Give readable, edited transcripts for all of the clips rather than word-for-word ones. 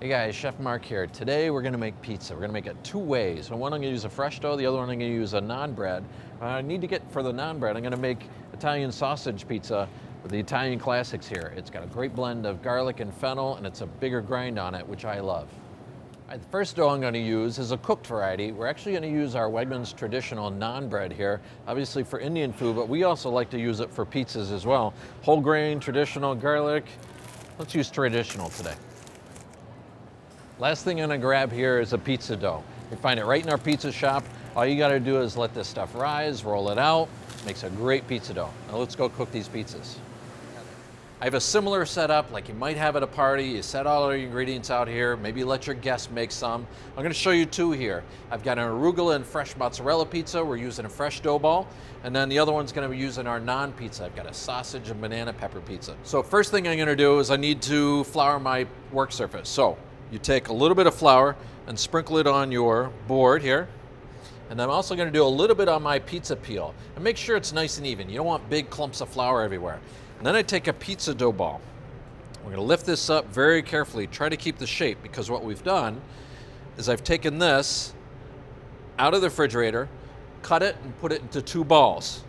Hey guys, Chef Mark here. Today we're gonna make pizza. We're gonna make it two ways. So one I'm gonna use a fresh dough, the other one I'm gonna use a naan bread. I need to get, for the naan bread, I'm gonna make Italian sausage pizza with the Italian classics here. It's got a great blend of garlic and fennel, and it's a bigger grind on it, which I love. All right, the first dough I'm gonna use is a cooked variety. We're actually gonna use our Wegmans traditional naan bread here, obviously for Indian food, but we also like to use it for pizzas as well. Whole grain, traditional, garlic. Let's use traditional today. Last thing I'm gonna grab here is a pizza dough. You find it right in our pizza shop. All you gotta do is let this stuff rise, roll it out, makes a great pizza dough. Now let's go cook these pizzas. I have a similar setup like you might have at a party. You set all your ingredients out here, maybe let your guests make some. I'm gonna show you two here. I've got an arugula and fresh mozzarella pizza. We're using a fresh dough ball. And then the other one's gonna be using our naan pizza. I've got a sausage and banana pepper pizza. So first thing I'm gonna do is I need to flour my work surface. So you take a little bit of flour and sprinkle it on your board here. And I'm also gonna do a little bit on my pizza peel. And make sure it's nice and even. You don't want big clumps of flour everywhere. And then I take a pizza dough ball. We're gonna lift this up very carefully. Try to keep the shape, because what we've done is I've taken this out of the refrigerator, cut it and put it into two balls.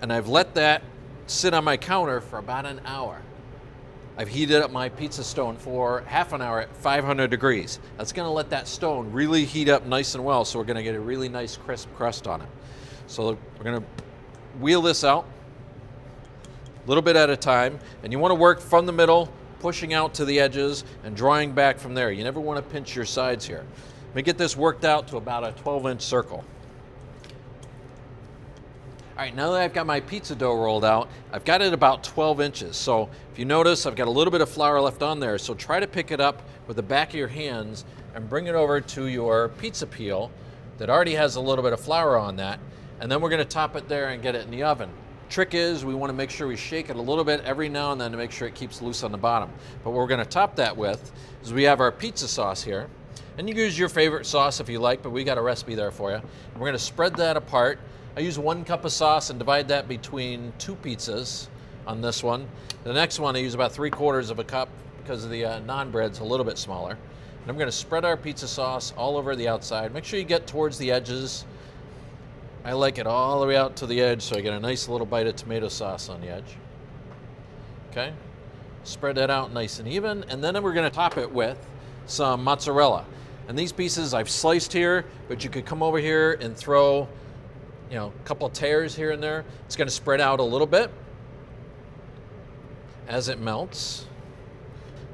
And I've let that sit on my counter for about an hour. I've heated up my pizza stone for half an hour at 500 degrees. That's gonna let that stone really heat up nice and well, so we're gonna get a really nice crisp crust on it. So we're gonna wheel this out a little bit at a time, and you wanna work from the middle, pushing out to the edges and drawing back from there. You never wanna pinch your sides here. Let me get this worked out to about a 12-inch circle. All right, now that I've got my pizza dough rolled out, I've got it about 12 inches. So if you notice, I've got a little bit of flour left on there. So try to pick it up with the back of your hands and bring it over to your pizza peel that already has a little bit of flour on that. And then we're gonna top it there and get it in the oven. Trick is, we wanna make sure we shake it a little bit every now and then to make sure it keeps loose on the bottom. But what we're gonna top that with is we have our pizza sauce here. And you can use your favorite sauce if you like, but we got a recipe there for you. And we're gonna spread that apart. I use 1 cup of sauce and divide that between 2 pizzas on this one. The next one I use about 3/4 of a cup because the naan bread's a little bit smaller. And I'm gonna spread our pizza sauce all over the outside. Make sure you get towards the edges. I like it all the way out to the edge so I get a nice little bite of tomato sauce on the edge. Okay, spread that out nice and even. And then we're gonna top it with some mozzarella. And these pieces I've sliced here, but you could come over here and throw a couple of tears here and there. It's gonna spread out a little bit as it melts.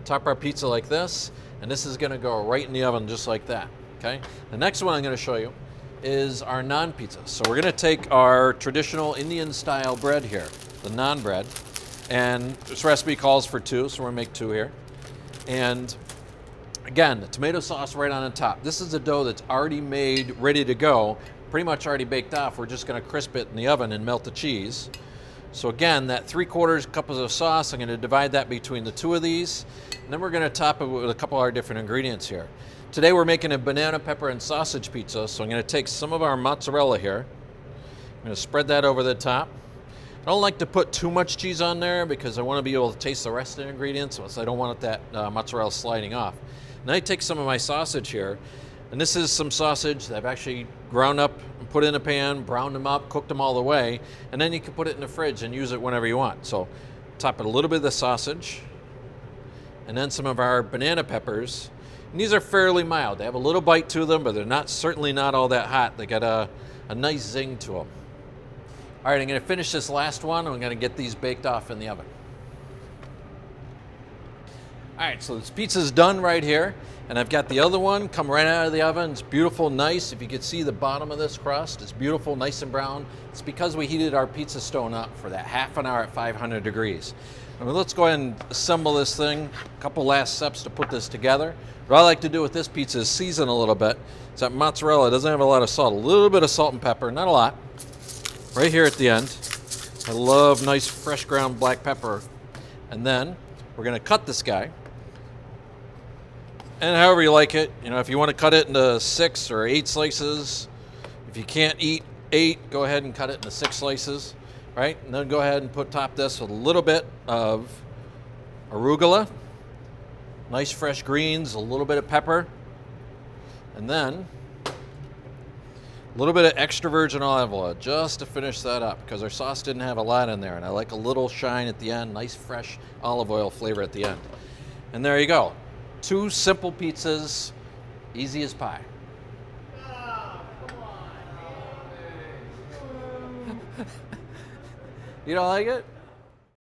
Top our pizza like this, and this is gonna go right in the oven just like that, okay? The next one I'm gonna show you is our naan pizza. So we're gonna take our traditional Indian style bread here, the naan bread, and this recipe calls for 2, so we're gonna make 2 here. And again, the tomato sauce right on the top. This is a dough that's already made, ready to go, pretty much already baked off. We're just gonna crisp it in the oven and melt the cheese. So again, that 3/4 cups of sauce, I'm gonna divide that between the 2 of these, and then we're gonna top it with a couple of our different ingredients here. Today we're making a banana pepper and sausage pizza, so I'm gonna take some of our mozzarella here. I'm gonna spread that over the top. I don't like to put too much cheese on there because I wanna be able to taste the rest of the ingredients, so I don't want that mozzarella sliding off. And then I take some of my sausage here, and this is some sausage that I've actually ground up and put in a pan, browned them up, cooked them all the way, and then you can put it in the fridge and use it whenever you want. So top it a little bit of the sausage, and then some of our banana peppers. And these are fairly mild. They have a little bite to them, but they're certainly not all that hot. They got a nice zing to them. All right, I'm gonna finish this last one, and I'm gonna get these baked off in the oven. All right, so this pizza's done right here, and I've got the other one come right out of the oven. It's beautiful, nice. If you could see the bottom of this crust, it's beautiful, nice and brown. It's because we heated our pizza stone up for that half an hour at 500 degrees. I mean, let's go ahead and assemble this thing. A couple last steps to put this together. What I like to do with this pizza is season a little bit. It's that mozzarella doesn't have a lot of salt, a little bit of salt and pepper, not a lot. Right here at the end. I love nice fresh ground black pepper. And then we're gonna cut this guy. And however you like it, if you want to cut it into 6 or 8 slices, if you can't eat 8, go ahead and cut it into 6 slices, right? And then go ahead and top this with a little bit of arugula, Nice fresh greens, a little bit of pepper, and then a little bit of extra virgin olive oil just to finish that up because our sauce didn't have a lot in there, and I like a little shine at the end, nice fresh olive oil flavor at the end. And there you go. 2 simple pizzas, easy as pie. You don't like it?